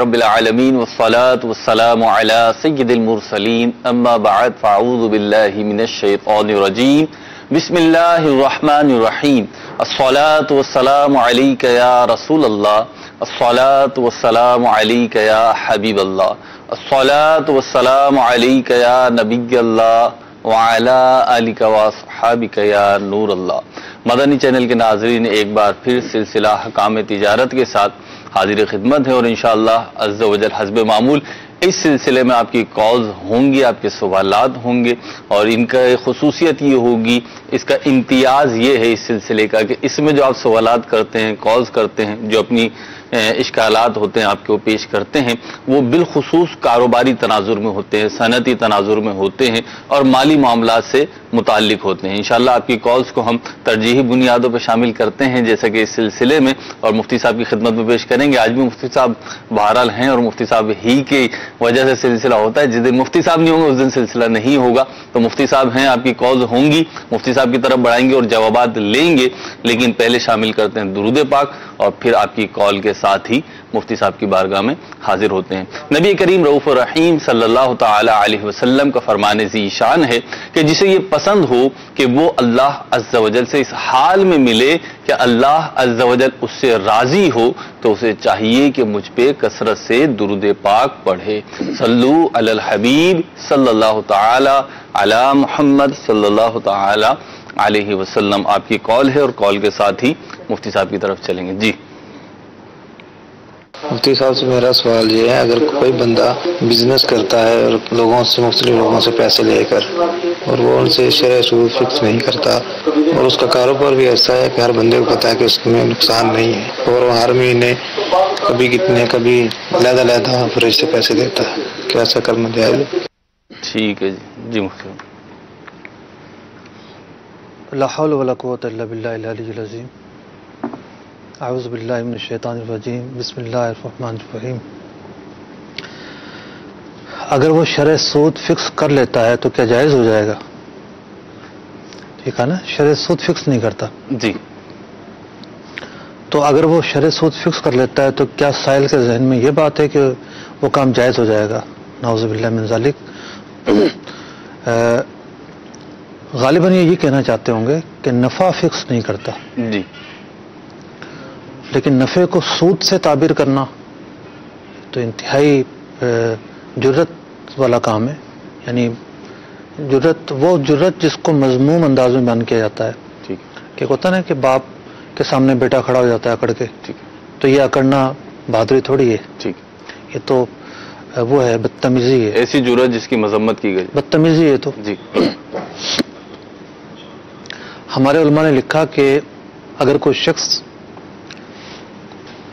رب العالمین والصلاة والسلام علی سید المرسلین اما بعد فاعوذ باللہ من الشیطان الرجیم بسم اللہ الرحمن الرحیم الصلاة والسلام علیک یا رسول اللہ الصلاة والسلام علیک یا حبیب اللہ الصلاة والسلام علیک یا نبی اللہ وعلی آلک واصحابک یا نور اللہ۔ مدنی چینل کے ناظرین، ایک بار پھر سلسلہ حکام تجارت کے ساتھ حاضر خدمت ہے، اور انشاءاللہ عز و جل حسب معمول اس سلسلے میں آپ کی کالز ہوں گی، آپ کے سوالات ہوں گے، اور ان کا خصوصیت یہ ہوگی، اس کا امتیاز یہ ہے اس سلسلے کا کہ اس میں جو آپ سوالات کرتے ہیں، کالز کرتے ہیں، جو اپنی اشکالات ہوتے ہیں آپ کو پیش کرتے ہیں، وہ بالخصوص کاروباری تناظر میں ہوتے ہیں، صنعتی تناظر میں ہوتے ہیں، اور مالی معاملات سے متعلق ہوتے ہیں۔ انشاءاللہ آپ کی کالز کو ہم ترجیحی بنیادوں پہ شامل کرتے ہیں، جیسا کہ اس سلسلے میں، اور مفتی صاحب کی خدمت میں پیش کریں گے۔ آج بھی مفتی صاحب بہرحال ہیں، اور مفتی صاحب ہی کی وجہ سے سلسلہ ہوتا ہے۔ جس دن مفتی صاحب نہیں ہوں گے اس دن سلسلہ نہیں ہوگا، تو مفتی صاحب ہیں، آپ کی کالز ہوں گی، مفتی صاحب کی طرف بڑھائیں گے اور جوابات لیں گے، لیکن پہلے شامل کرتے ہیں درود پاک، اور پھر آپ کی کال کے ساتھ ہی مفتی صاحب کی بارگاہ میں حاضر ہوتے ہیں۔ نبی کریم رؤوف الرحیم صلی اللہ تعالی علیہ وسلم کا فرمان ذی شان ہے کہ جسے یہ پسند ہو کہ وہ اللہ عز و جل سے اس حال میں ملے کہ اللہ عز و جل اس سے راضی ہو، تو اسے چاہیے کہ مجھ پہ کثرت سے درود پاک پڑھے۔ صلو علی الحبیب صلی اللہ تعالی علی محمد صلی اللہ تعالی علیہ وسلم۔ آپ کی کال ہے، اور کال کے ساتھ ہی مفتی صاحب کی طرف چلیں گے۔ جی مفتی صاحب سے میرا سوال یہ ہے، اگر کوئی بندہ بزنس کرتا ہے اور مختلف لوگوں سے پیسے لے کر، اور وہ ان سے شرع سود فکس نہیں کرتا، اور اس کا کاروبار بھی ایسا ہے کہ ہر بندے کو پتا ہے کہ اس میں نقصان نہیں ہے، اور وہ ہر مہینے کبھی کتنے کبھی علیحدہ فریج سے پیسے دیتا ہے، کیا ایسا کرنا جائز ہے؟ ٹھیک ہے جی مفتی۔ لا حول ولا قوة الا باللہ العلی العظیم۔ اعوذ باللہ من الشیطان الرجیم، بسم اللہ الرحمن الرحیم۔ اگر وہ شرع سود فکس کر لیتا ہے تو کیا جائز ہو جائے گا؟ ٹھیک ہے نا، شرع سود فکس نہیں کرتا جی، تو اگر وہ شرع سود فکس کر لیتا ہے تو کیا سائل کے ذہن میں یہ بات ہے کہ وہ کام جائز ہو جائے گا؟ نعوذ باللہ من ذالک۔ غالباً یہ کہنا چاہتے ہوں گے کہ نفع فکس نہیں کرتا، جی، لیکن نفع کو سود سے تعبیر کرنا تو انتہائی جرت والا کام ہے۔ یعنی وہ جرت جس کو مذموم انداز میں بیان کیا جاتا ہے، ٹھیک، کہ ہوتا نا کہ باپ کے سامنے بیٹا کھڑا ہو جاتا ہے اکڑ کے، ٹھیک، تو یہ اکڑنا بہادری تھوڑی ہے، ٹھیک، یہ تو وہ ہے بدتمیزی ہے، ایسی جرت جس کی مذمت کی گئی۔ بدتمیزی ہے۔ تو جی، ہمارے علماء نے لکھا کہ اگر کوئی شخص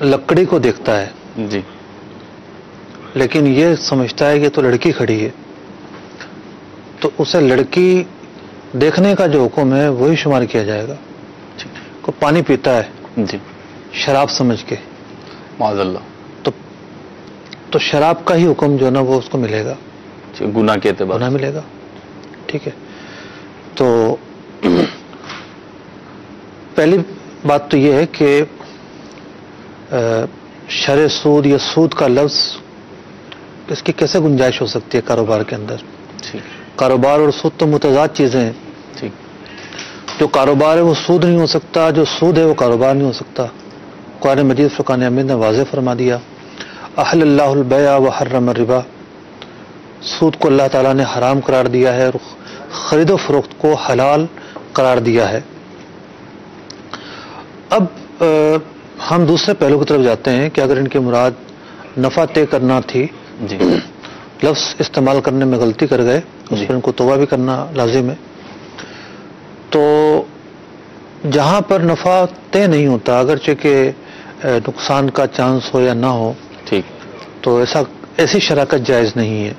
لکڑی کو دیکھتا ہے جی، لیکن یہ سمجھتا ہے کہ تو لڑکی کھڑی ہے، تو اسے لڑکی دیکھنے کا جو حکم ہے وہی شمار کیا جائے گا۔ کوئی پانی پیتا ہے جی، شراب سمجھ کے، معاذ اللہ، تو شراب کا ہی حکم جو ہے نا وہ اس کو ملے گا، گناہ کے اعتبار گناہ ملے گا۔ ٹھیک ہے، تو پہلی بات تو یہ ہے کہ شرع سود یا سود کا لفظ اس کی کیسے گنجائش ہو سکتی ہے کاروبار کے اندر؟ کاروبار اور سود تو متضاد چیزیں ہیں۔ جو کاروبار ہے وہ سود نہیں ہو سکتا، جو سود ہے وہ کاروبار نہیں ہو سکتا۔ قرآن مجید فرقان حمید نے واضح فرما دیا، احل اللہ البیع وحرم الربا، سود کو اللہ تعالیٰ نے حرام قرار دیا ہے اور خرید و فروخت کو حلال قرار دیا ہے۔ اب ہم دوسرے پہلو کی طرف جاتے ہیں کہ اگر ان کی مراد نفع طے کرنا تھی، جی، لفظ استعمال کرنے میں غلطی کر گئے، اس پر ان کو توبہ بھی کرنا لازم ہے۔ تو جہاں پر نفع طے نہیں ہوتا، اگرچہ کہ نقصان کا چانس ہو یا نہ ہو، ٹھیک، تو ایسی شراکت جائز نہیں ہے۔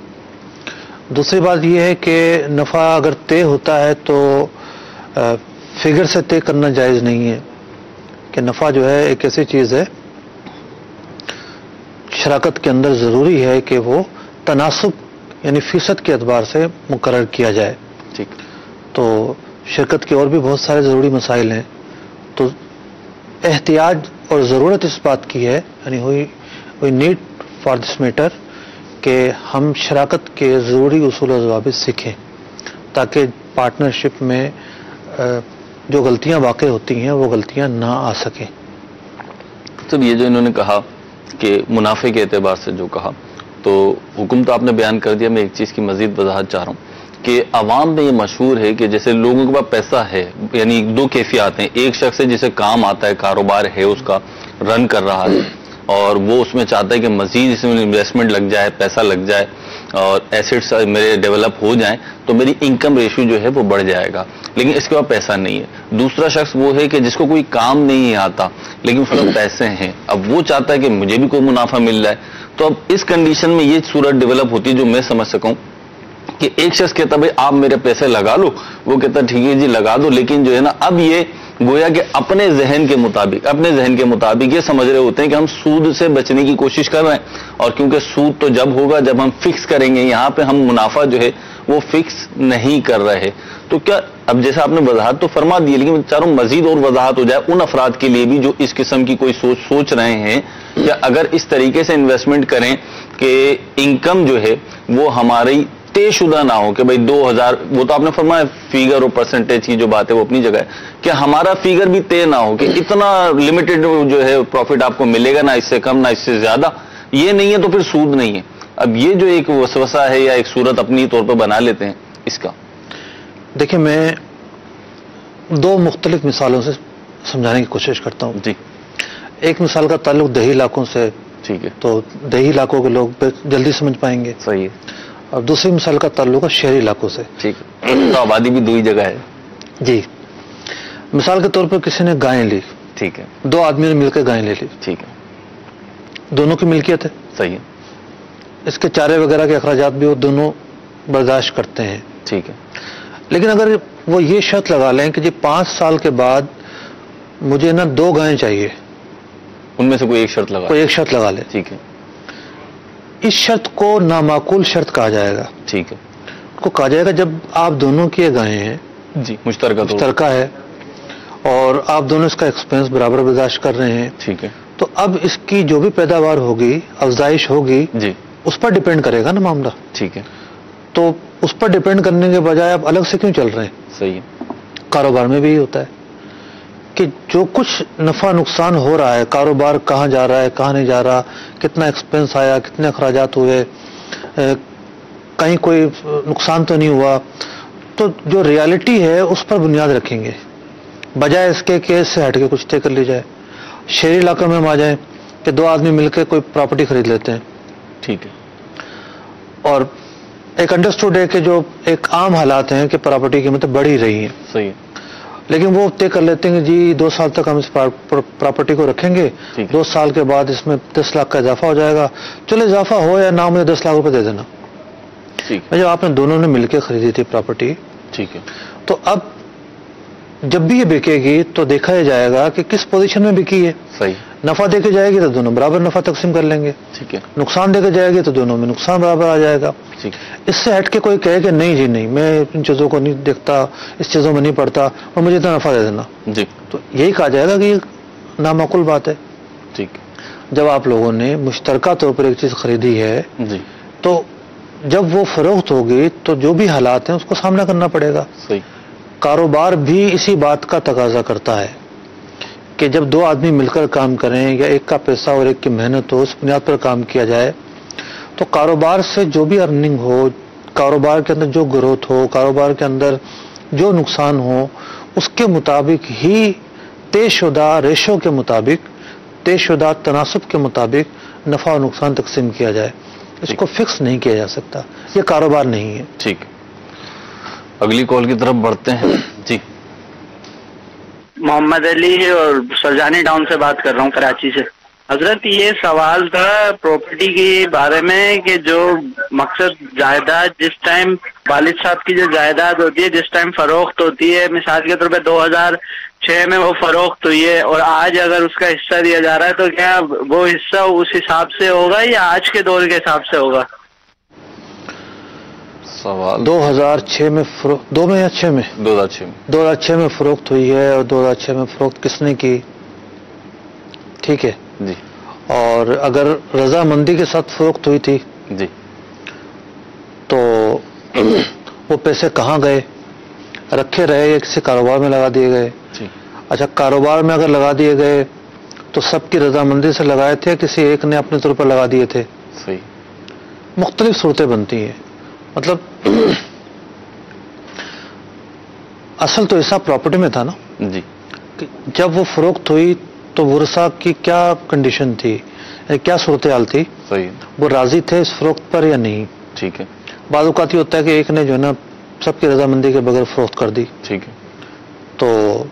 دوسری بات یہ ہے کہ نفع اگر طے ہوتا ہے تو فگر سے طے کرنا جائز نہیں ہے، کہ نفع جو ہے ایک ایسی چیز ہے شراکت کے اندر ضروری ہے کہ وہ تناسب یعنی فیصد کے اعتبار سے مقرر کیا جائے۔ ٹھیک، تو شرکت کے اور بھی بہت سارے ضروری مسائل ہیں، تو احتیاج اور ضرورت اس بات کی ہے، یعنی we need for this matter کہ ہم شراکت کے ضروری اصول و ضوابط سیکھیں تاکہ پارٹنرشپ میں جو غلطیاں واقع ہوتی ہیں وہ غلطیاں نہ آ سکیں. سب یہ جو انہوں نے کہا کہ منافع کے اعتبار سے جو کہا تو حکم تو آپ نے بیان کر دیا. میں ایک چیز کی مزید وضاحت چاہ رہا ہوں کہ عوام میں یہ مشہور ہے کہ جیسے لوگوں کے پاس پیسہ ہے، یعنی دو کیفیات ہیں. ایک شخص ہے جسے کام آتا ہے، کاروبار ہے، اس کا رن کر رہا ہے اور وہ اس میں چاہتا ہے کہ مزید اس میں انویسٹمنٹ لگ جائے، پیسہ لگ جائے اور ایسٹس میرے ڈیولپ ہو جائیں تو میری انکم ریشو جو ہے وہ بڑھ جائے گا، لیکن اس کے پاس پیسہ نہیں ہے. دوسرا شخص وہ ہے کہ جس کو کوئی کام نہیں آتا لیکن اس کے پیسے ہیں، اب وہ چاہتا ہے کہ مجھے بھی کوئی منافع مل جائے. تو اب اس کنڈیشن میں یہ صورت ڈیولپ ہوتی ہے جو میں سمجھ سکوں کہ ایک شخص کہتا بھائی آپ میرے پیسے لگا لو، وہ کہتا ٹھیک ہے جی لگا دو، لیکن جو ہے نا اب یہ گویا کہ اپنے ذہن کے مطابق یہ سمجھ رہے ہوتے ہیں کہ ہم سود سے بچنے کی کوشش کر رہے ہیں. اور کیونکہ سود تو جب ہوگا جب ہم فکس کریں گے، یہاں پہ ہم منافع جو ہے وہ فکس نہیں کر رہے. تو کیا اب جیسے آپ نے وضاحت تو فرما دی لیکن چاروں مزید اور وضاحت ہو جائے ان افراد کے لیے بھی جو اس قسم کی کوئی سوچ رہے ہیں یا اگر اس طریقے سے انویسٹمنٹ کریں کہ انکم جو ہے وہ ہماری طے شدہ نہ ہو کہ بھائی 2000، وہ تو آپ نے فرمایا فیگر اور پرسنٹیج کی جو بات ہے وہ اپنی جگہ ہے، کہ ہمارا فیگر بھی طے نہ ہو کہ اتنا لمیٹڈ جو ہے پروفٹ آپ کو ملے گا، نہ اس سے کم نہ اس سے زیادہ. یہ نہیں ہے تو پھر سود نہیں ہے. اب یہ جو ایک وسوسہ ہے یا ایک صورت اپنی طور پہ بنا لیتے ہیں اس کا. دیکھیں میں دو مختلف مثالوں سے سمجھانے کی کوشش کرتا ہوں. جی. ایک مثال کا تعلق دیہی علاقوں سے، ٹھیک ہے، تو دیہی علاقوں کے لوگ جلدی سمجھ پائیں گے. صحیح ہے. اور دوسری مثال کا تعلق ہے شہری علاقوں سے. ٹھیک ہے، تو آبادی بھی دو ہی جگہ ہے. جی. مثال کے طور پر کسی نے گائیں لی. ٹھیک ہے. دو آدمی نے مل کے گائیں لے لی. ٹھیک ہے. دونوں کی ملکیت ہے. صحیح ہے. اس کے چارے وغیرہ کے اخراجات بھی وہ دونوں برداشت کرتے ہیں. ٹھیک ہے. لیکن اگر وہ یہ شرط لگا لیں کہ جی 5 سال کے بعد مجھے نا 2 گائیں چاہیے، ان میں سے کوئی ایک شرط لگا لے. ٹھیک ہے. اس شرط کو نامعقول شرط کہا جائے گا. ٹھیک ہے. کو کہا جائے گا جب آپ دونوں کی یہ گائیں ہیں، جی، مشترکہ ہے اور آپ دونوں اس کا ایکسپینس برابر برداشت کر رہے ہیں. ٹھیک ہے. تو اب اس کی جو بھی پیداوار ہوگی، افزائش ہوگی، جی، اس پر ڈیپینڈ کرے گا نا معاملہ. ٹھیک ہے. تو اس پر ڈیپینڈ کرنے کے بجائے آپ الگ سے کیوں چل رہے ہیں؟ صحیح ہے. کاروبار میں بھی یہی ہوتا ہے کہ جو کچھ نفع نقصان ہو رہا ہے، کاروبار کہاں جا رہا ہے کہاں نہیں جا رہا، کتنا ایکسپینس آیا، کتنے اخراجات ہوئے، کہیں کوئی نقصان تو نہیں ہوا، تو جو ریالٹی ہے اس پر بنیاد رکھیں گے بجائے اس کے کہ اس سے ہٹ کے کچھ طے کر لی جائے. شہری علاقوں میں ہم آ جائیں کہ 2 آدمی مل کے کوئی پراپرٹی خرید لیتے ہیں. ٹھیک ہے. اور ایک انڈرسٹوڈ ہے کہ جو ایک عام حالات ہیں کہ پراپرٹی کی قیمتیں بڑھ ہی رہی ہیں. صحیح ہے. لیکن وہ طے کر لیتے ہیں کہ جی 2 سال تک ہم اس پراپرٹی کو رکھیں گے، 2 سال کے بعد اس میں 10 لاکھ کا اضافہ ہو جائے گا. چلو اضافہ ہو یا نہ، مجھے 10 لاکھ روپے دے دینا. جب آپ نے دونوں نے مل کے خریدی تھی پراپرٹی، ٹھیک ہے، تو اب جب بھی یہ بکے گی تو دیکھا جائے گا کہ کس پوزیشن میں بکی ہے. صحیح. نفع دے کے جائے گی تو دونوں برابر نفع تقسیم کر لیں گے. ٹھیک ہے. نقصان دے کے جائے گی تو دونوں میں نقصان برابر آ جائے گا. ٹھیک. اس سے ہٹ کے کوئی کہے کہ نہیں جی نہیں، میں ان چیزوں کو نہیں دیکھتا، اس چیزوں میں نہیں پڑتا اور مجھے اتنا نفع دے دینا، جی، تو یہی کہا جائے گا کہ یہ نامعقول بات ہے. ٹھیک. جب آپ لوگوں نے مشترکہ طور پر ایک چیز خریدی ہے، جی، تو جب وہ فروخت ہوگی تو جو بھی حالات ہیں اس کو سامنا کرنا پڑے گا. صحیح. کاروبار بھی اسی بات کا تقاضا کرتا ہے کہ جب 2 آدمی مل کر کام کریں یا ایک کا پیسہ اور ایک کی محنت ہو، اس بنیاد پر کام کیا جائے، تو کاروبار سے جو بھی ارننگ ہو، کاروبار کے اندر جو گروتھ ہو، کاروبار کے اندر جو نقصان ہو، اس کے مطابق ہی طے شدہ ریشو کے مطابق، طے شدہ تناسب کے مطابق نفع و نقصان تقسیم کیا جائے. اس کو فکس نہیں کیا جا سکتا، یہ کاروبار نہیں ہے. ٹھیک. اگلی کال کی طرف بڑھتے ہیں. جی، محمد علی اور سرجانی ٹاؤن سے بات کر رہا ہوں، کراچی سے. حضرت یہ سوال تھا پراپرٹی کے بارے میں کہ جو مقصد جائیداد جس ٹائم والد صاحب کی جو جائیداد ہوتی ہے جس ٹائم فروخت ہوتی ہے، مثال کے طور پہ 2006 میں وہ فروخت ہوئی ہے اور آج اگر اس کا حصہ دیا جا رہا ہے تو کیا وہ حصہ اس حساب سے ہوگا یا آج کے دور کے حساب سے ہوگا؟ سوال 2006 میں 2006 میں فروخت ہوئی ہے اور 2006 میں فروخت کس نے کی؟ ٹھیک ہے جی. اور اگر رضامندی کے ساتھ فروخت ہوئی تھی جی تو وہ پیسے کہاں گئے؟ رکھے رہے یا کسی کاروبار میں لگا دیے گئے؟ جی اچھا، کاروبار میں اگر لگا دیے گئے تو سب کی رضامندی سے لگائے تھے یا کسی ایک نے اپنے طور پر لگا دیے تھے؟ صحیح. مختلف صورتیں بنتی ہیں. مطلب اصل تو حصہ پراپرٹی میں تھا نا. جی. جب وہ فروخت ہوئی تو ورثاء کی کیا کنڈیشن تھی، یعنی کیا صورتحال تھی؟ صحیح. وہ راضی تھے اس فروخت پر یا نہیں؟ ٹھیک ہے. بعض اوقات یہ ہوتا ہے کہ ایک نے جو ہے نا سب کی رضامندی کے بغیر فروخت کر دی. ٹھیک ہے. تو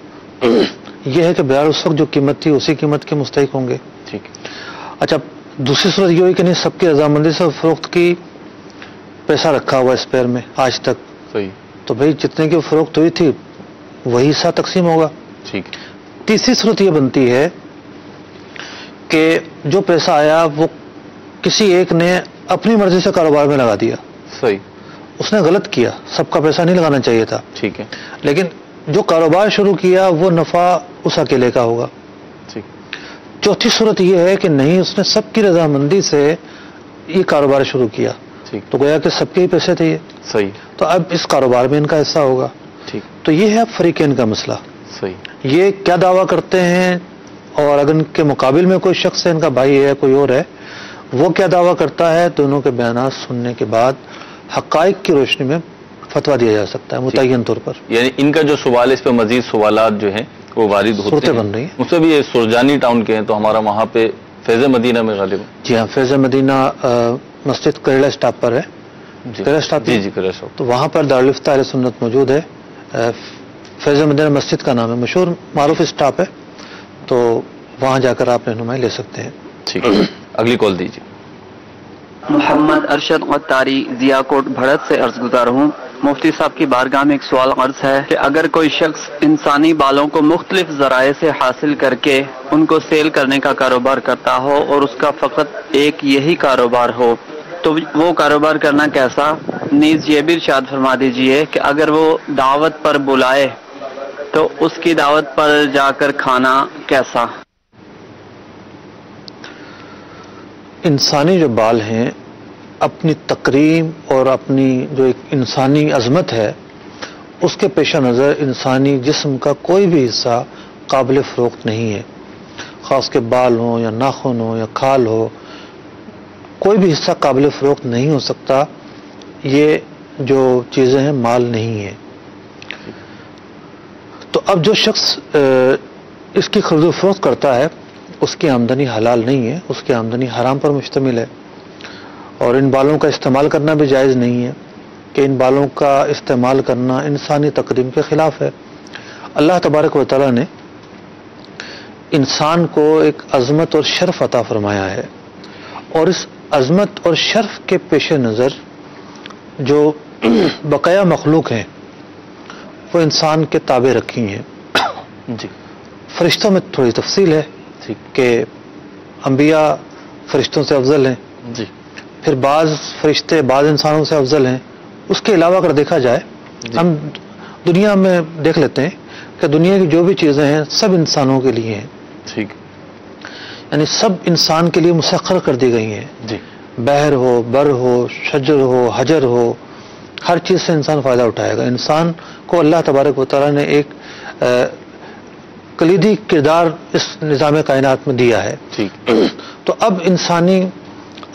یہ ہے کہ بہرحال اس وقت جو قیمت تھی اسی قیمت کے مستحق ہوں گے. ٹھیک ہے. اچھا، دوسری صورت یہ ہوئی کہ نہیں، سب کی رضامندی سے فروخت کی، پیسہ رکھا ہوا اسپیئر میں آج تک. صحیح. تو بھئی جتنے کی فروخت ہوئی تھی وہی حصہ تقسیم ہوگا. ٹھیک. تیسری صورت یہ بنتی ہے کہ جو پیسہ آیا وہ کسی ایک نے اپنی مرضی سے کاروبار میں لگا دیا. صحیح. اس نے غلط کیا، سب کا پیسہ نہیں لگانا چاہیے تھا. ٹھیک ہے. لیکن جو کاروبار شروع کیا وہ نفع اس اکیلے کا ہوگا. ٹھیک. چوتھی صورت یہ ہے کہ نہیں، اس نے سب کی رضامندی سے یہ کاروبار شروع کیا. ٹھیک. تو گویا کہ سب کے ہی پیسے تھے یہ. صحیح. تو اب اس کاروبار میں ان کا حصہ ہوگا. ٹھیک. تو یہ ہے اب فریقین کا مسئلہ. صحیح. یہ کیا دعویٰ کرتے ہیں، اور اگر ان کے مقابل میں کوئی شخص ہے، ان کا بھائی ہے، کوئی اور ہے، وہ کیا دعویٰ کرتا ہے، دونوں کے بیانات سننے کے بعد حقائق کی روشنی میں فتویٰ دیا جا سکتا ہے متعین طور پر. یعنی ان کا جو سوال، اس پہ مزید سوالات جو ہیں وہ وارد ہوتے صورتیں ہیں. بن رہی ہیں. مجھ سے بھی یہ سرجانی ٹاؤن کے ہیں تو ہمارا وہاں پہ فیض مدینہ میں غالب. جی ہاں، فیض مدینہ مسجد کریلا اسٹاپ پر ہے. کریلا اسٹاپ. جی جی کریلا اسٹاپ. تو وہاں پر دارالفتہ اہل سنت موجود ہے. فیض مدینہ مسجد کا نام ہے، مشہور معروف اسٹاپ ہے. تو وہاں جا کر آپ رہنمائی لے سکتے ہیں. ٹھیک ہے. اگلی کال دیجیے. محمد ارشد قطاری ضیا کوٹ بھڑت سے عرض گزار ہوں. مفتی صاحب کی بارگاہ میں ایک سوال عرض ہے کہ اگر کوئی شخص انسانی بالوں کو مختلف ذرائع سے حاصل کر کے ان کو سیل کرنے کا کاروبار کرتا ہو اور اس کا فقط ایک یہی کاروبار ہو تو وہ کاروبار کرنا کیسا؟ نیز یہ بھی ارشاد فرما دیجئے کہ اگر وہ دعوت پر بلائے تو اس کی دعوت پر جا کر کھانا کیسا؟ انسانی جو بال ہیں، اپنی تکریم اور اپنی جو ایک انسانی عظمت ہے اس کے پیش نظر انسانی جسم کا کوئی بھی حصہ قابل فروخت نہیں ہے. خاص کے بال ہوں یا ناخن ہو یا کھال ہو، کوئی بھی حصہ قابل فروخت نہیں ہو سکتا. یہ جو چیزیں ہیں مال نہیں ہے. تو اب جو شخص اس کی خرید و فروخت کرتا ہے اس کی آمدنی حلال نہیں ہے، اس کی آمدنی حرام پر مشتمل ہے. اور ان بالوں کا استعمال کرنا بھی جائز نہیں ہے کہ ان بالوں کا استعمال کرنا انسانی تقدیم کے خلاف ہے. اللہ تبارک و تعالیٰ نے انسان کو ایک عظمت اور شرف عطا فرمایا ہے، اور اس عظمت اور شرف کے پیش نظر جو بقایا مخلوق ہیں وہ انسان کے تابع رکھی ہیں. جی. فرشتوں میں تھوڑی تفصیل ہے کہ انبیاء فرشتوں سے افضل ہیں. جی. پھر بعض فرشتے بعض انسانوں سے افضل ہیں. اس کے علاوہ اگر دیکھا جائے، ہم دنیا میں دیکھ لیتے ہیں کہ دنیا کی جو بھی چیزیں ہیں سب انسانوں کے لیے ہیں. ٹھیک. یعنی سب انسان کے لیے مسخر کر دی گئی ہیں. جی. بحر ہو، بر ہو، شجر ہو، حجر ہو، ہر چیز سے انسان فائدہ اٹھائے گا. انسان کو اللہ تبارک و تعالیٰ نے ایک کلیدی کردار اس نظام کائنات میں دیا ہے. ٹھیک. تو اب انسانی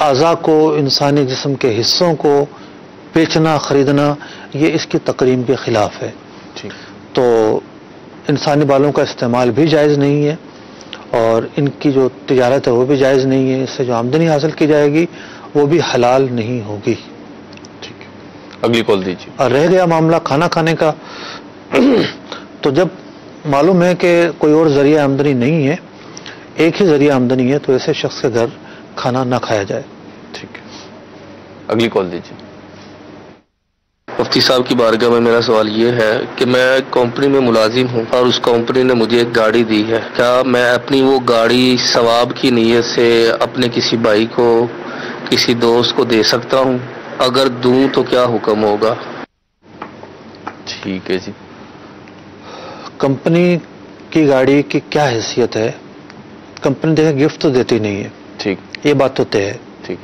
اعضاء کو، انسانی جسم کے حصوں کو بیچنا، خریدنا، یہ اس کی تقریم کے خلاف ہے. ٹھیک. تو انسانی بالوں کا استعمال بھی جائز نہیں ہے، اور ان کی جو تجارت ہے وہ بھی جائز نہیں ہے. اس سے جو آمدنی حاصل کی جائے گی وہ بھی حلال نہیں ہوگی. ٹھیک. اگلی کال دیجیے. اور رہ گیا معاملہ کھانا کھانے کا، تو جب معلوم ہے کہ کوئی اور ذریعہ آمدنی نہیں ہے، ایک ہی ذریعہ آمدنی ہے، تو ایسے شخص کے گھر کھانا نہ کھایا جائے. ٹھیک ہے. اگلی کال دیجیے. مفتی صاحب کی بارگاہ میں میرا سوال یہ ہے کہ میں کمپنی میں ملازم ہوں اور اس کمپنی نے مجھے ایک گاڑی دی ہے. کیا میں اپنی وہ گاڑی ثواب کی نیت سے اپنے کسی بھائی کو، کسی دوست کو دے سکتا ہوں؟ اگر دوں تو کیا حکم ہوگا؟ ٹھیک ہے جی. کمپنی کی گاڑی کی کیا حیثیت ہے؟ کمپنی دیکھیں گفٹ تو دیتی نہیں ہے. یہ بات تو طے ہے. ٹھیک.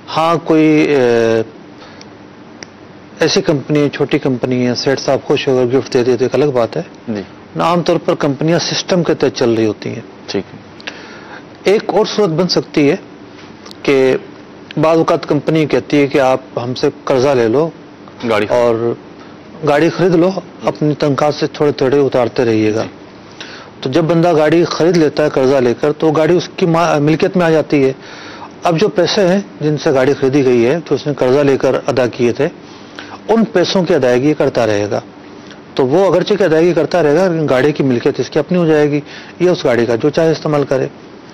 ہاں کوئی ایسی کمپنی چھوٹی کمپنی ہے سیٹ صاحب خوش ہو کر گفٹ دے دیتے ایک الگ بات ہے. جی. عام طور پر کمپنیاں سسٹم کے تحت چل رہی ہوتی ہیں. ٹھیک. ایک اور صورت بن سکتی ہے کہ بعض اوقات کمپنی کہتی ہے کہ آپ ہم سے قرضہ لے لو گاڑی اور گاڑی خرید لو, اپنی تنخواہ سے تھوڑے تھوڑے اتارتے رہیے گا. تو جب بندہ گاڑی خرید لیتا ہے قرضہ لے کر تو گاڑی اس کی ملکیت میں آ جاتی ہے. اب جو پیسے ہیں جن سے گاڑی خریدی گئی ہے جو اس نے قرضہ لے کر ادا کیے تھے ان پیسوں کی ادائیگی کرتا رہے گا. تو وہ اگرچہ کی ادائیگی کرتا رہے گا لیکن گاڑی کی ملکیت اس کی اپنی ہو جائے گی, یہ اس گاڑی کا جو چاہے استعمال کرے.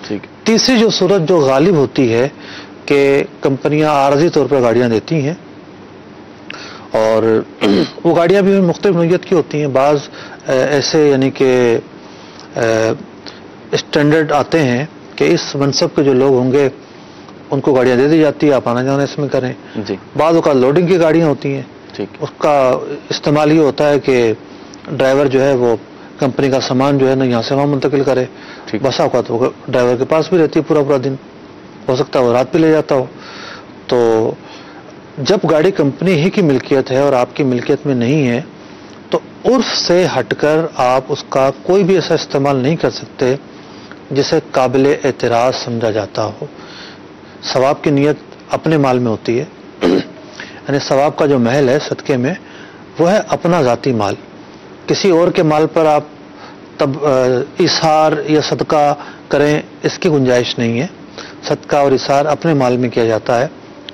ٹھیک. تیسری جو صورت جو غالب ہوتی ہے کہ کمپنیاں عارضی طور پر گاڑیاں دیتی ہیں اور وہ گاڑیاں بھی مختلف نوعیت کی ہوتی ہیں. بعض ایسے یعنی کہ اسٹینڈرڈ آتے ہیں کہ اس منصب کے جو لوگ ہوں گے ان کو گاڑیاں دے دی جاتی ہے, آپ آنا جانا اس میں کریں. جی. بعض اوقات لوڈنگ کی گاڑیاں ہوتی ہیں. ٹھیک. اس کا استعمال یہ ہوتا ہے کہ ڈرائیور جو ہے وہ کمپنی کا سامان جو ہے نا یہاں سے وہاں منتقل کرے. بس اوقات وہ ڈرائیور کے پاس بھی رہتی ہے پورا دن, ہو سکتا ہے وہ رات بھی لے جاتا ہو. تو جب گاڑی کمپنی ہی کی ملکیت ہے اور آپ کی ملکیت میں نہیں ہے تو عرف سے ہٹ کر آپ اس کا کوئی بھی ایسا استعمال نہیں کر سکتے جسے قابل اعتراض سمجھا جاتا ہو. ثواب کی نیت اپنے مال میں ہوتی ہے, یعنی ثواب کا جو محل ہے صدقے میں وہ ہے اپنا ذاتی مال. کسی اور کے مال پر آپ تب ایثار یا صدقہ کریں اس کی گنجائش نہیں ہے. صدقہ اور ایثار اپنے مال میں کیا جاتا ہے,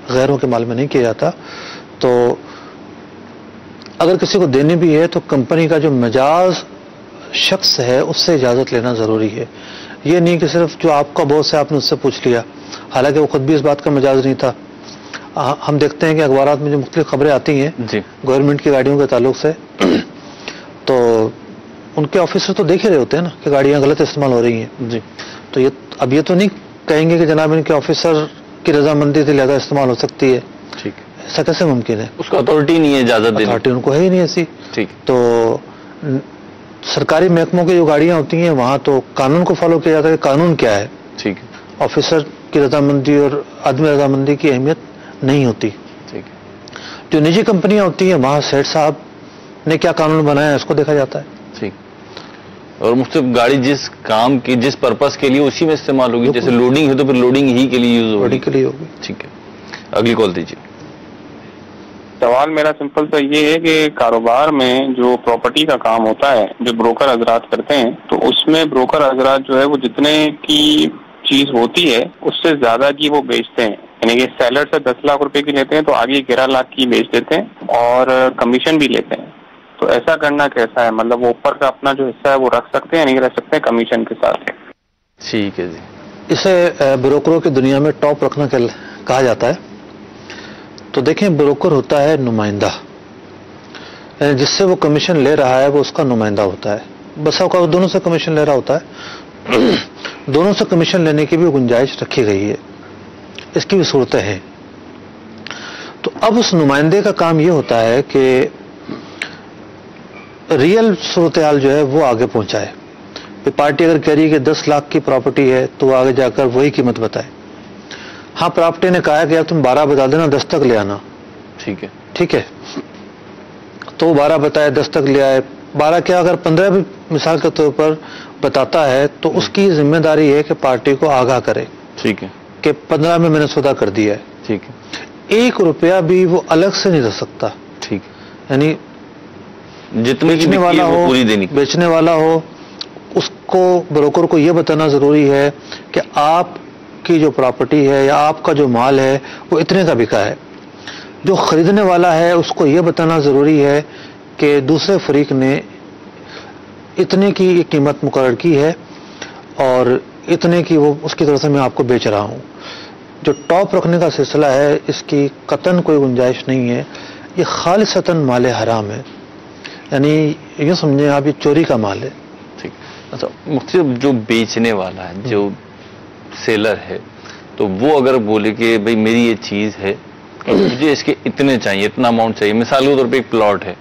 غیروں کے مال میں نہیں کیا جاتا. تو اگر کسی کو دینے بھی ہے تو کمپنی کا جو مجاز شخص ہے اس سے اجازت لینا ضروری ہے. یہ نہیں کہ صرف جو آپ کا باس ہے آپ نے اس سے پوچھ لیا, حالانکہ وہ خود بھی اس بات کا مجاز نہیں تھا. ہم دیکھتے ہیں کہ اخبارات میں جو مختلف خبریں آتی ہیں گورنمنٹ کی گاڑیوں کے تعلق سے, تو ان کے آفیسر تو دیکھ ہی رہے ہوتے ہیں نا کہ گاڑیاں غلط استعمال ہو رہی ہیں. جی. تو اب یہ تو نہیں کہیں گے کہ جناب ان کے آفیسر کی رضامندی سے لہذا استعمال ہو سکتی ہے. ٹھیک. ایسا کیسے ممکن ہے؟ اس کو اتھارٹی نہیں ہے, اجازت دینی, اتھارٹی ان کو ہے ہی نہیں ایسی. ٹھیک. تو سرکاری محکموں کی جو گاڑیاں ہوتی ہیں وہاں تو قانون کو فالو کیا جاتا ہے کہ قانون کیا ہے. ٹھیک. آفیسر کی رضامندی اور عدم رضامندی کی اہمیت نہیں ہوتی. ٹھیک. جو نجی کمپنیاں ہوتی ہیں وہاں سیٹ صاحب نے کیا قانون بنایا ہے اس کو دیکھا جاتا ہے. ٹھیک. اور مختلف گاڑی جس کام کی جس پرپس کے لیے اسی میں استعمال ہوگی. جیسے لوڈنگ ہے تو پھر لوڈنگ ہی کے لیے یوز ہوگی. لوڈنگ کے لیے ہوگی. ٹھیک ہے. اگلی کال دیجیے. سوال میرا سمپل سا یہ ہے کہ کاروبار میں جو پراپرٹی کا کام ہوتا ہے جو بروکر حضرات کرتے ہیں تو اس میں بروکر حضرات جو ہے وہ جتنے کی چیز ہوتی ہے اس سے زیادہ کی وہ بیچتے ہیں. یعنی کہ سیلر سے 10 لاکھ روپے کی لیتے ہیں تو آگے 11 لاکھ کی بیچ دیتے ہیں اور کمیشن بھی لیتے ہیں. تو ایسا کرنا کیسا ہے؟ مطلب وہ اوپر کا اپنا جو حصہ ہے وہ رکھ سکتے ہیں یا نہیں رکھ سکتے ہیں کمیشن کے ساتھ؟ ٹھیک ہے جی. اسے بروکروں کی دنیا میں ٹاپ رکھنا کہا جاتا ہے. تو دیکھیں بروکر ہوتا ہے نمائندہ, یعنی جس سے وہ کمیشن لے رہا ہے وہ اس کا نمائندہ ہوتا ہے. بس اوقات وہ دونوں سے کمیشن لے رہا ہوتا ہے, دونوں سے کمیشن لینے کی بھی گنجائش رکھی گئی ہے, اس کی بھی صورتیں ہیں. تو اب اس نمائندے کا کام یہ ہوتا ہے کہ ریئل صورتحال جو ہے وہ آگے پہنچائے. پارٹی اگر کہہ رہی ہے کہ 10 لاکھ کی پراپرٹی ہے تو وہ آگے جا کر وہی قیمت بتائے. ہاں پراپرٹی نے کہا کہ یار تم 12 بتا دینا 10 تک لے آنا. ٹھیک ہے. ٹھیک ہے. تو 12 بتائے 10 تک لے آئے. 12 کیا اگر 15 بھی مثال کے طور پر بتاتا ہے تو اس کی ذمہ داری ہے کہ پارٹی کو آگاہ کرے. ٹھیک ہے. کہ 15 میں نے سودا کر دیا ہے. ٹھیک ہے. 1 روپیہ بھی وہ الگ سے نہیں رکھ سکتا. ٹھیک. یعنی جتنے بیچنے والا ہو پوری دینی, بیچنے والا ہو اس کو بروکر کو یہ بتانا ضروری ہے کہ آپ کی جو پراپرٹی ہے یا آپ کا جو مال ہے وہ اتنے کا بکا ہے. جو خریدنے والا ہے اس کو یہ بتانا ضروری ہے کہ دوسرے فریق نے اتنے کی ایک قیمت مقرر کی ہے اور اتنے کی وہ اس کی طرف سے میں آپ کو بیچ رہا ہوں. جو ٹاپ رکھنے کا سلسلہ ہے اس کی قطعاً کوئی گنجائش نہیں ہے. یہ خالصتاً مال حرام ہے, یعنی یہ سمجھیں آپ یہ چوری کا مال ہے. ٹھیک. اچھا مختلف جو بیچنے والا ہے جو سیلر ہے تو وہ اگر بولے کہ بھئی میری یہ چیز ہے مجھے اس کے اتنے چاہیے, اتنا اماؤنٹ چاہیے, مثال کے طور پہ ایک پلاٹ ہے,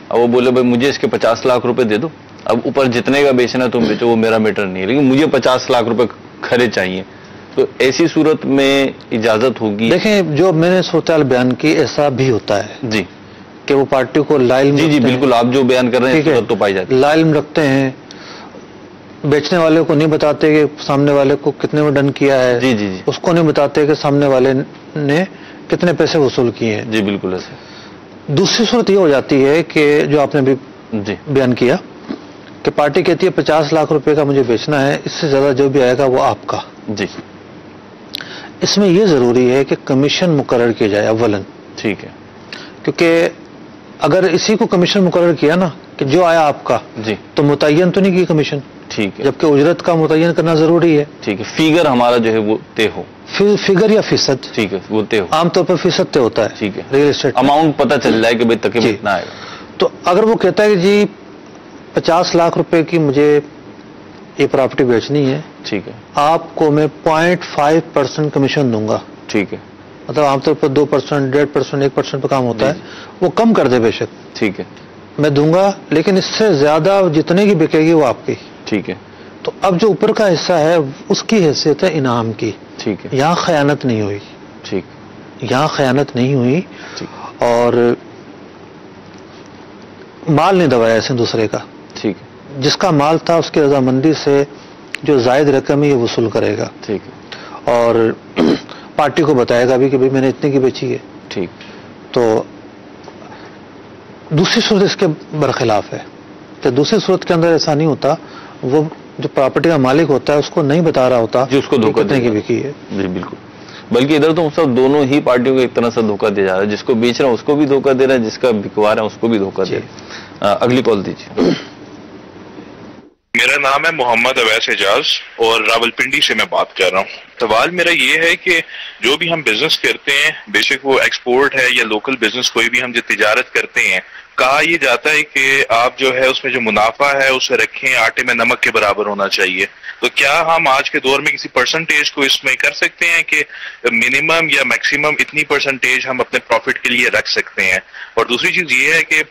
اب وہ بولے بھائی مجھے اس کے 50 لاکھ روپے دے دو, اب اوپر جتنے کا بیچنا تم بیچو وہ میرا میٹر نہیں ہے, لیکن مجھے 50 لاکھ روپے کھڑے چاہیے, تو تو ایسی صورت میں اجازت ہوگی؟ دیکھیں جو میں نے صورتحال بیان کی ایسا بھی ہوتا ہے جی کہ وہ پارٹی کو لا علم جی بالکل آپ جو بیان کر رہے ہیں صورت تو پائی جاتی ہے، لا علم رکھتے ہیں، بیچنے والے کو نہیں بتاتے کہ سامنے والے کو کتنے میں ڈن کیا ہے، جی جی جی اس کو نہیں بتاتے کہ سامنے والے نے کتنے پیسے وصول کیے ہیں. جی بالکل ایسے. دوسری صورت یہ ہو جاتی ہے کہ جو آپ نے بھی جی بیان کیا کہ پارٹی کہتی ہے 50 لاکھ روپے کا مجھے بیچنا ہے، اس سے زیادہ جو بھی آئے گا وہ آپ کا. جی اس میں یہ ضروری ہے کہ کمیشن مقرر کیا جائے اولن، ٹھیک ہے، کیونکہ اگر اسی کو کمیشن مقرر کیا نا کہ جو آیا آپ کا، جی تو متعین تو نہیں کی کمیشن، ٹھیک ہے، جبکہ اجرت کا متعین کرنا ضروری ہے. ٹھیک ہے، فیگر ہمارا جو ہے وہ طے ہو. فگر یا فیصد، ٹھیک ہے وہ طے ہو، عام طور پر فیصد طے ہوتا ہے. ٹھیک ہے، ریئل اسٹیٹ اماؤنٹ پتہ چل جائے کہ بھائی تقریباً جی. اتنا آئے گا. تو اگر وہ کہتا ہے کہ جی 50 لاکھ روپے کی مجھے یہ پراپرٹی بیچنی ہے، ٹھیک ہے، آپ کو میں 0.5% کمیشن دوں گا. ٹھیک ہے، مطلب عام طور پر 2%، 1.5%، 1% پہ کام ہوتا ہے، وہ کم کر دے بے شک، ٹھیک ہے، میں دوں گا، لیکن اس سے زیادہ جتنے کی بکے گی وہ آپ کی. ٹھیک ہے، تو اب جو اوپر کا حصہ ہے اس کی حیثیت ہے انعام کی. ٹھیک ہے، یہاں خیانت نہیں ہوئی، ٹھیک، یہاں خیانت نہیں ہوئی، ٹھیک، اور مال نہیں دبایا اسے دوسرے کا. ٹھیک ہے، جس کا مال تھا اس کی رضامندی سے جو زائد رقم ہے یہ وصول کرے گا، ٹھیک ہے، اور پارٹی کو بتائے گا بھی کہ بھائی میں نے اتنے کی بیچی ہے. ٹھیک، تو دوسری صورت اس کے برخلاف ہے کہ دوسری صورت کے اندر ایسا نہیں ہوتا، وہ جو پراپرٹی کا مالک ہوتا ہے اس کو نہیں بتا رہا ہوتا جی اس کو دھوکہ کتنے دے کی گا. بکی ہے. جی بالکل، بلکہ ادھر تو سب دونوں ہی پارٹیوں کو ایک طرح سے دھوکہ دیا جا رہا ہے، جس کو بیچ رہا ہے اس کو بھی دھوکہ دے رہا ہے، جس کا بکوا رہا ہے اس کو بھی دھوکہ دے رہا ہے. اگلی کال دیجیے. میرا نام ہے محمد اویس اعجاز اور راولپنڈی سے میں بات کر رہا ہوں. سوال میرا یہ ہے کہ جو بھی ہم بزنس کرتے ہیں، بے شک وہ ایکسپورٹ ہے یا لوکل بزنس، کوئی بھی ہم جو تجارت کرتے ہیں، کہا یہ جاتا ہے کہ آپ جو ہے اس میں جو منافع ہے اسے رکھیں آٹے میں نمک کے برابر ہونا چاہیے. تو کیا ہم آج کے دور میں کسی پرسنٹیج کو اس میں کر سکتے ہیں کہ منیمم یا میکسیمم اتنی پرسنٹیج ہم اپنے پروفٹ کے لیے رکھ سکتے ہیں؟ اور دوسری چیز یہ ہے کہ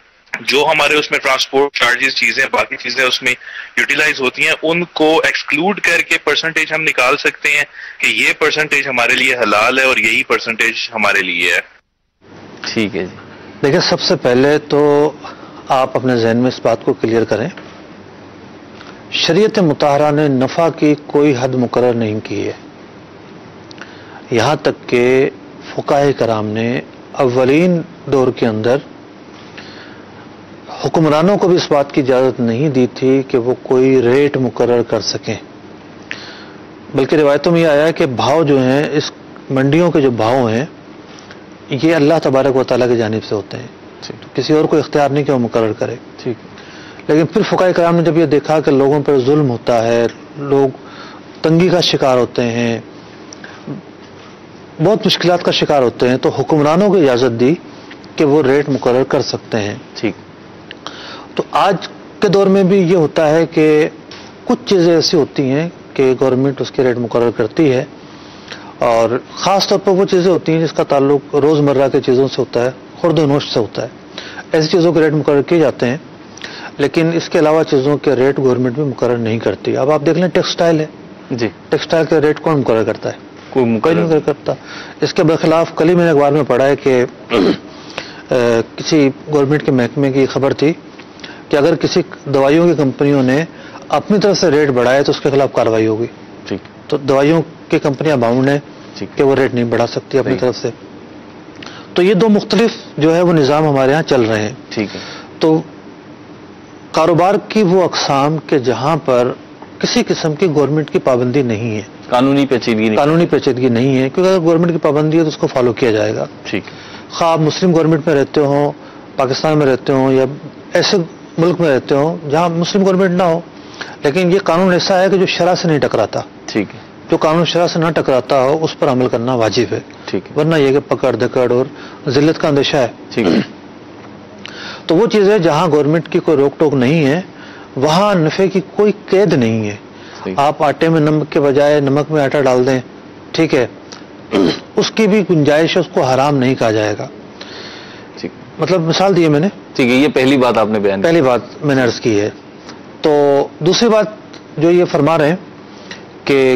جو ہمارے اس میں ٹرانسپورٹ چارجز چیزیں باقی چیزیں اس میں یوٹیلائز ہوتی ہیں، ان کو ایکسکلوڈ کر کے پرسنٹیج ہم نکال سکتے ہیں کہ یہ پرسنٹیج ہمارے لیے حلال ہے اور یہی پرسنٹیج ہمارے لیے ہے. ٹھیک ہے جی. دیکھیں سب سے پہلے تو آپ اپنے ذہن میں اس بات کو کلیئر کریں، شریعت مطہرہ نے نفع کی کوئی حد مقرر نہیں کی ہے. یہاں تک کہ فقہائے کرام نے اولین دور کے اندر حکمرانوں کو بھی اس بات کی اجازت نہیں دی تھی کہ وہ کوئی ریٹ مقرر کر سکیں، بلکہ روایتوں میں یہ آیا ہے کہ بھاؤ جو ہیں، اس منڈیوں کے جو بھاؤ ہیں، یہ اللہ تبارک و تعالیٰ کی جانب سے ہوتے ہیں، کسی اور کو اختیار نہیں کہ وہ مقرر کرے. ٹھیک. لیکن پھر فقہائے کرام نے جب یہ دیکھا کہ لوگوں پر ظلم ہوتا ہے، لوگ تنگی کا شکار ہوتے ہیں، بہت مشکلات کا شکار ہوتے ہیں، تو حکمرانوں کو اجازت دی کہ وہ ریٹ مقرر کر سکتے ہیں. ٹھیک. تو آج کے دور میں بھی یہ ہوتا ہے کہ کچھ چیزیں ایسی ہوتی ہیں کہ گورنمنٹ اس کے ریٹ مقرر کرتی ہے، اور خاص طور پر وہ چیزیں ہوتی ہیں جس کا تعلق روزمرہ کے چیزوں سے ہوتا ہے، خورد و نوش سے ہوتا ہے، ایسی چیزوں کے ریٹ مقرر کیے جاتے ہیں. لیکن اس کے علاوہ چیزوں کے ریٹ گورنمنٹ بھی مقرر نہیں کرتی. اب آپ دیکھ لیں ٹیکسٹائل ہے جی، ٹیکسٹائل کے ریٹ کون مقرر کرتا ہے؟ کوئی کوئی نہیں مقرر کرتا. اس کے برخلاف کل ہی میں نے اخبار میں پڑھا ہے کہ کسی گورنمنٹ کے محکمے کی خبر تھی کہ اگر کسی دوائیوں کی کمپنیوں نے اپنی طرف سے ریٹ بڑھائے تو اس کے خلاف کارروائی ہوگی. ٹھیک. تو دوائیوں کی کمپنیاں باؤنڈ ہیں کہ وہ ریٹ نہیں بڑھا سکتی اپنی طرف سے. تو یہ دو مختلف جو ہے وہ نظام ہمارے ہاں چل رہے ہیں. ٹھیک ہے. تو کاروبار کی وہ اقسام کہ جہاں پر کسی قسم کی گورنمنٹ کی پابندی نہیں ہے، قانونی پیچیدگی نہیں ہے، کیونکہ اگر گورنمنٹ کی پابندی ہے تو اس کو فالو کیا جائے گا. ٹھیک. خواہ آپ مسلم گورنمنٹ میں رہتے ہوں، پاکستان میں رہتے ہوں، یا ایسے ملک میں رہتے ہوں جہاں مسلم گورنمنٹ نہ ہو، لیکن یہ قانون ایسا ہے کہ جو شرع سے نہیں ٹکراتا. ٹھیک ہے. جو قانون شرع سے نہ ٹکراتا ہو اس پر عمل کرنا واجب ہے. ٹھیک ہے. ورنہ یہ کہ پکڑ دکڑ اور ذلت کا اندیشہ ہے. ٹھیک ہے. تو وہ چیزیں جہاں گورنمنٹ کی کوئی روک ٹوک نہیں ہے وہاں نفع کی کوئی قید نہیں ہے. آپ آٹے میں نمک کے بجائے نمک میں آٹا ڈال دیں، ٹھیک ہے، اس کی بھی گنجائش ہے، اس کو حرام نہیں کہا جائے گا. مطلب مثال دی ہے میں نے. ٹھیک ہے. یہ پہلی بات آپ نے بیان پہلی بات میں نے عرض کی ہے. تو دوسری بات جو یہ فرما رہے ہیں کہ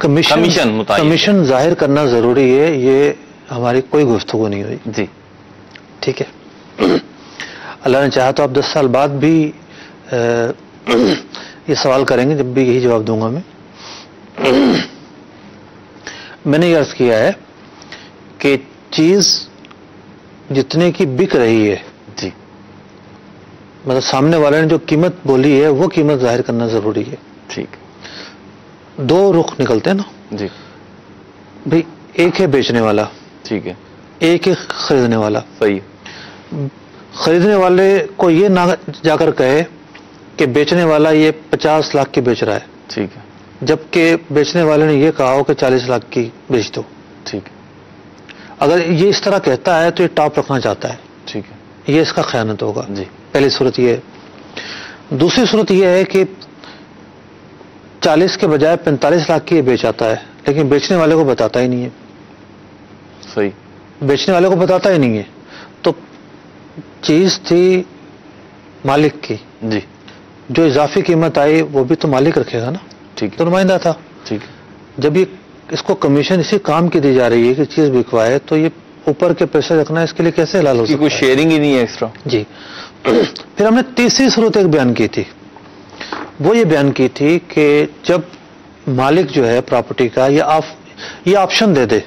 کمیشن ظاہر کرنا ضروری ہے، یہ ہماری کوئی گفتگو نہیں ہوئی جی، ٹھیک ہے. اللہ نے چاہا تو آپ 10 سال بعد بھی یہ سوال کریں گے، جب بھی یہی جواب دوں گا میں نے یہ عرض کیا ہے کہ چیز جتنے کی بک رہی ہے جی، مطلب سامنے والے نے جو قیمت بولی ہے وہ قیمت ظاہر کرنا ضروری ہے. ٹھیک. دو رخ نکلتے ہیں نا جی بھئی، ایک ہے بیچنے والا، ٹھیک ہے، ایک ہے خریدنے والا. صحیح. خریدنے والے کو یہ نہ جا کر کہے کہ بیچنے والا یہ 50 لاکھ کی بیچ رہا ہے، ٹھیک ہے، جبکہ بیچنے والے نے یہ کہا ہو کہ 40 لاکھ کی بیچ دو. ٹھیک ہے، اگر یہ اس طرح کہتا ہے تو یہ ٹاپ رکھنا چاہتا ہے، ٹھیک ہے، یہ اس کا خیانت ہوگا. جی. پہلی صورت یہ ہے. دوسری صورت یہ ہے کہ 40 کے بجائے 45 لاکھ کی یہ بیچ آتا ہے، لیکن بیچنے والے کو بتاتا ہی نہیں ہے. صحیح. بیچنے والے کو بتاتا ہی نہیں ہے. تو چیز تھی مالک کی، جی، جو اضافی قیمت آئی وہ بھی تو مالک رکھے گا نا. ٹھیک تو ہے، نمائندہ تھا. ٹھیک ہے، جب یہ اس کو کمیشن اسی کام کی دی جا رہی ہے کہ چیز بکوائے، تو یہ اوپر کے پیسے رکھنا اس کے لیے کیسے حلال ہو سکتا ہے؟ کوئی شیئرنگ ہی نہیں ہے ایکسٹرا. جی. پھر ہم نے تیسری صورت ایک بیان کی تھی، وہ یہ بیان کی تھی کہ جب مالک جو ہے پراپرٹی کا یہ آپشن دے دے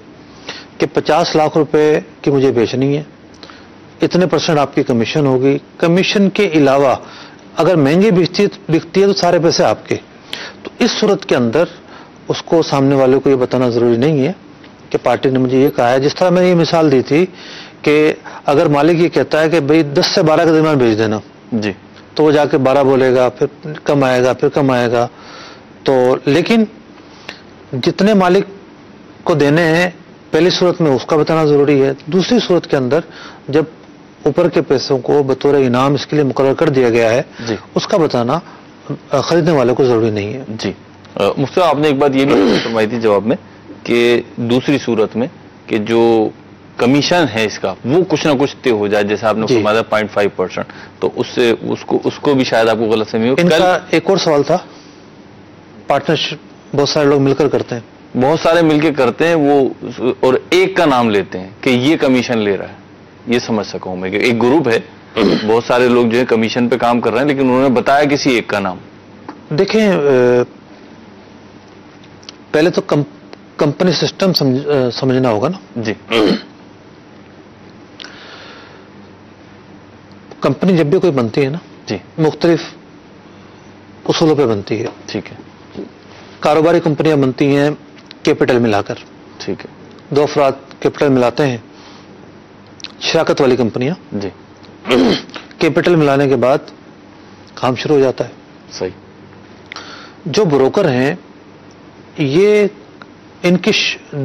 کہ 50 لاکھ روپے کی مجھے بیچنی ہے، اتنے % آپ کی کمیشن ہوگی، کمیشن کے علاوہ اگر مہنگی بکتی ہے تو سارے پیسے آپ کے. تو اس صورت کے اندر اس کو سامنے والے کو یہ بتانا ضروری نہیں ہے کہ پارٹی نے مجھے یہ کہا ہے. جس طرح میں نے یہ مثال دی تھی کہ اگر مالک یہ کہتا ہے کہ بھئی 10 سے 12 کے درمیان بیچ دینا، جی، تو وہ جا کے 12 بولے گا، پھر کم آئے گا، پھر کم آئے گا. تو لیکن جتنے مالک کو دینے ہیں پہلی صورت میں اس کا بتانا ضروری ہے. دوسری صورت کے اندر جب اوپر کے پیسوں کو بطور انعام اس کے لیے مقرر کر دیا گیا ہے، جی، اس کا بتانا خریدنے والے کو ضروری نہیں ہے. جی. مفتی صاحب، آپ نے ایک بات یہ بھی فرمائی تھی جواب میں کہ دوسری صورت میں کہ جو کمیشن ہے اس کا وہ کچھ نہ کچھ طے ہو جائے، جیسے آپ نے جی. فرمایا 0.5%، تو اس سے اس کو بھی شاید آپ کو غلط فہمی ہو. ان کا ایک اور سوال تھا، پارٹنرشپ بہت سارے لوگ مل کر کرتے ہیں، بہت سارے مل کے کرتے ہیں وہ، اور ایک کا نام لیتے ہیں کہ یہ کمیشن لے رہا ہے. یہ سمجھ سکا ہوں میں کہ ایک گروپ ہے، بہت سارے لوگ جو ہے کمیشن پہ کام کر رہے ہیں، لیکن انہوں نے بتایا کسی ایک کا نام. دیکھیں پہلے تو کمپنی سسٹم سمجھنا ہوگا نا. جی. کمپنی جب بھی کوئی بنتی ہے نا، جی، مختلف اصولوں پہ بنتی ہے. ٹھیک ہے. کاروباری کمپنیاں بنتی ہیں کیپٹل ملا کر، ٹھیک ہے. 2 افراد کیپٹل ملاتے ہیں، شراکت والی کمپنیاں. جی. کیپٹل ملانے کے بعد کام شروع ہو جاتا ہے. صحیح. جو بروکر ہیں یہ ان کی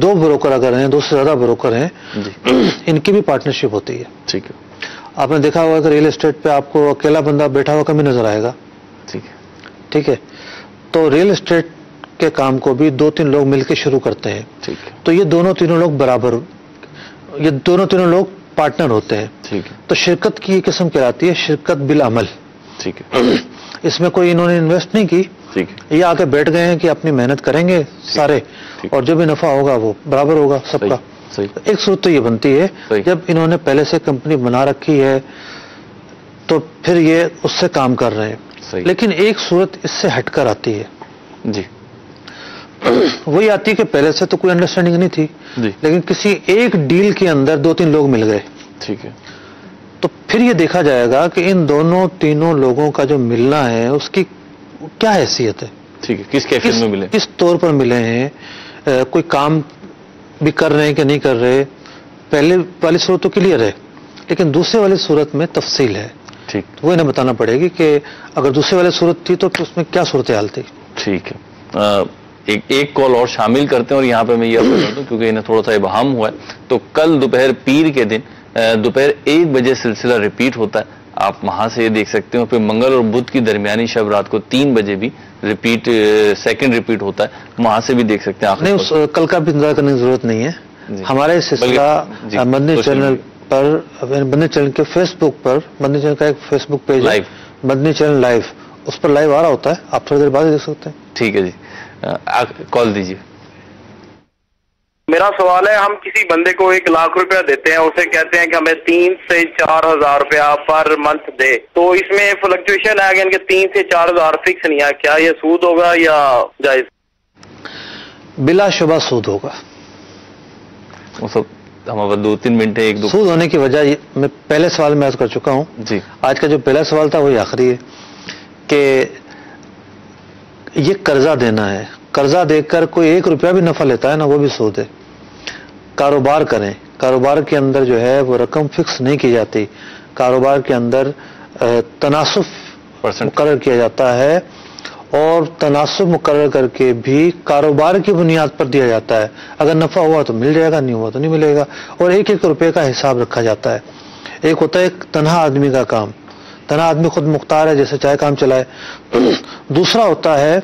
2 بروکر اگر ہیں، 2 سے زیادہ بروکر ہیں، جی، ان کی بھی پارٹنرشپ ہوتی ہے. ٹھیک ہے. آپ نے دیکھا ہوگا کہ ریل اسٹیٹ پہ آپ کو اکیلا بندہ بیٹھا ہوا کمی نظر آئے گا. ٹھیک ہے. ٹھیک ہے. تو ریل اسٹیٹ کے کام کو بھی 2-3 لوگ مل کے شروع کرتے ہیں. ٹھیک ہے. تو یہ تینوں لوگ برابر، یہ تینوں لوگ پارٹنر ہوتے ہیں. ٹھیک ہے. تو شرکت کی یہ قسم کہلاتی ہے شرکت بالعمل. ٹھیک ہے. اس میں کوئی انہوں نے انویسٹ نہیں کی، ٹھیک ہے. یہ آ کے بیٹھ گئے ہیں کہ اپنی محنت کریں گے سارے، اور جو بھی نفع ہوگا وہ برابر ہوگا سب کا. صحیح. ایک صورت تو یہ بنتی ہے جب انہوں نے پہلے سے کمپنی بنا رکھی ہے تو پھر یہ اس سے کام کر رہے ہیں. لیکن ایک صورت اس سے ہٹ کر آتی ہے. جی. وہی آتی ہے کہ پہلے سے تو کوئی انڈرسٹینڈنگ نہیں تھی، جی، لیکن کسی ایک ڈیل کے اندر 2-3 لوگ مل گئے. ٹھیک ہے. تو پھر یہ دیکھا جائے گا کہ ان تینوں لوگوں کا جو ملنا ہے اس کی کیا حیثیت ہے. ٹھیک ہے. کس کیفیت میں ملے، کس طور پر ملے ہیں، کوئی کام بھی کر رہے ہیں کہ نہیں کر رہے. پہلے والی صورت تو کلیئر ہے، لیکن دوسرے والی صورت میں تفصیل ہے. ٹھیک. وہ انہیں بتانا پڑے گی کہ اگر دوسرے والی صورت تھی تو اس میں کیا صورتحال تھی. ٹھیک ہے. ایک کال اور شامل کرتے ہیں، اور یہاں پہ میں یہ کر دوں کیونکہ انہیں تھوڑا سا ابہام ہوا ہے. تو کل دوپہر پیر کے دن دوپہر 1 بجے سلسلہ ریپیٹ ہوتا ہے، آپ وہاں سے یہ دیکھ سکتے ہیں. پھر منگل اور بدھ کی درمیانی شب رات کو 3 بجے بھی سیکنڈ ریپیٹ ہوتا ہے، وہاں سے بھی دیکھ سکتے ہیں. نہیں، کل کا بھی انتظار کرنے کی ضرورت نہیں ہے. ہمارے سلسلہ مدنی چینل پر، مدنی چینل کے فیس بک پر، مدنی چینل کا ایک فیس بک پیج ہے مدنی چینل لائیو، اس پر لائیو آ رہا ہوتا ہے، آپ تھوڑی دیر بعد دیکھ سکتے ہیں. ٹھیک ہے جی. کال دیجیے. میرا سوال ہے، ہم کسی بندے کو 1 لاکھ روپیہ دیتے ہیں، اسے کہتے ہیں کہ ہمیں 3 سے 4 ہزار روپیہ پر منتھ دے، تو اس میں فلکچویشن ہے کہ 3 سے 4 ہزار فکس نہیں ہے، کیا یہ سود ہوگا یا جائز؟ بلا شبہ سود ہوگا. ہمارے 2-3 منٹ ایک دو سود ہونے کی وجہ میں پہلے سوال میں عرض کر چکا ہوں جی. آج کا جو پہلا سوال تھا وہی آخری ہے کہ یہ قرضہ دینا ہے، قرضہ دے کر کوئی 1 روپیہ بھی نفع لیتا ہے نا، وہ بھی سود ہے. کاروبار کریں، کاروبار کے اندر جو ہے وہ رقم فکس نہیں کی جاتی، کاروبار کے اندر تناسب مقرر کیا جاتا ہے، اور تناسب مقرر کر کے بھی کاروبار کی بنیاد پر دیا جاتا ہے. اگر نفع ہوا تو مل جائے گا، نہیں ہوا تو نہیں ملے گا، اور 1-1 روپے کا حساب رکھا جاتا ہے. ایک ہوتا ہے ایک تنہا آدمی کا کام، تنہا آدمی خود مختار ہے، جیسے چاہے کام چلائے. دوسرا ہوتا ہے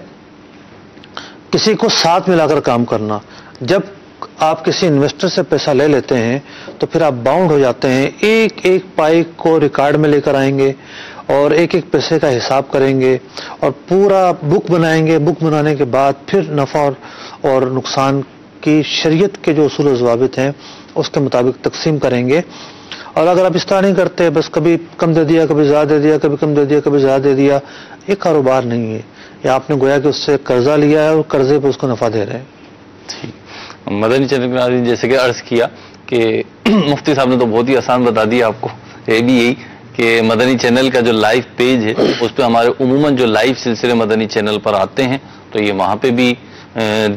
کسی کو ساتھ ملا کر کام کرنا. جب آپ کسی انویسٹر سے پیسہ لے لیتے ہیں تو پھر آپ باؤنڈ ہو جاتے ہیں، ایک ایک پائی کو ریکارڈ میں لے کر آئیں گے اور 1-1 پیسے کا حساب کریں گے اور پورا بک بنائیں گے. بک بنانے کے بعد پھر نفع اور نقصان کی شریعت کے جو اصول و ضوابط ہیں اس کے مطابق تقسیم کریں گے. اور اگر آپ اس طرح نہیں کرتے، بس کبھی کم دے دیا، کبھی زیادہ دے دیا، کبھی کم دے دیا، کبھی زیادہ دے دیا، یہ کاروبار نہیں ہے. یا آپ نے گویا کہ اس سے قرضہ لیا ہے اور قرضے پہ اس کو نفع دے رہے ہیں. مدنی چینل کے ناظرین، جیسے کہ عرض کیا کہ مفتی صاحب نے تو بہت ہی آسان بتا دیا آپ کو. یہ بھی یہی کہ مدنی چینل کا جو لائیو پیج ہے اس پہ ہمارے عموماً جو لائیو سلسلے مدنی چینل پر آتے ہیں تو یہ وہاں پہ بھی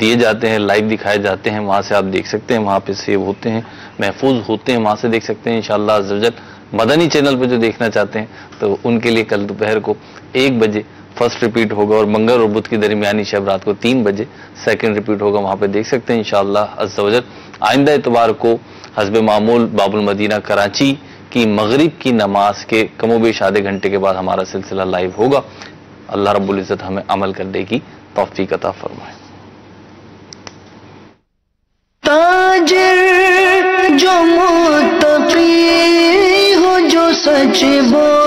دیے جاتے ہیں، لائیو دکھائے جاتے ہیں، وہاں سے آپ دیکھ سکتے ہیں، وہاں پہ سیو ہوتے ہیں، محفوظ ہوتے ہیں، وہاں سے دیکھ سکتے ہیں انشاءاللہ عز و جل. مدنی چینل پہ جو دیکھنا چاہتے ہیں تو ان کے لیے کل دوپہر کو 1 بجے فرسٹ ریپیٹ ہوگا، اور منگل اور بدھ کی درمیانی شب رات کو 3 بجے سیکنڈ ریپیٹ ہوگا، وہاں پہ دیکھ سکتے ہیں انشاءاللہ عز و جل. آئندہ اتوار کو حسب معمول باب المدینہ کراچی کی مغرب کی نماز کے کم و بیش آدھے گھنٹے کے بعد ہمارا سلسلہ لائیو ہوگا. اللہ رب العزت ہمیں عمل کرنے کی توفیق عطا فرمائے. تاجر جو متقی ہو، جو سچ بول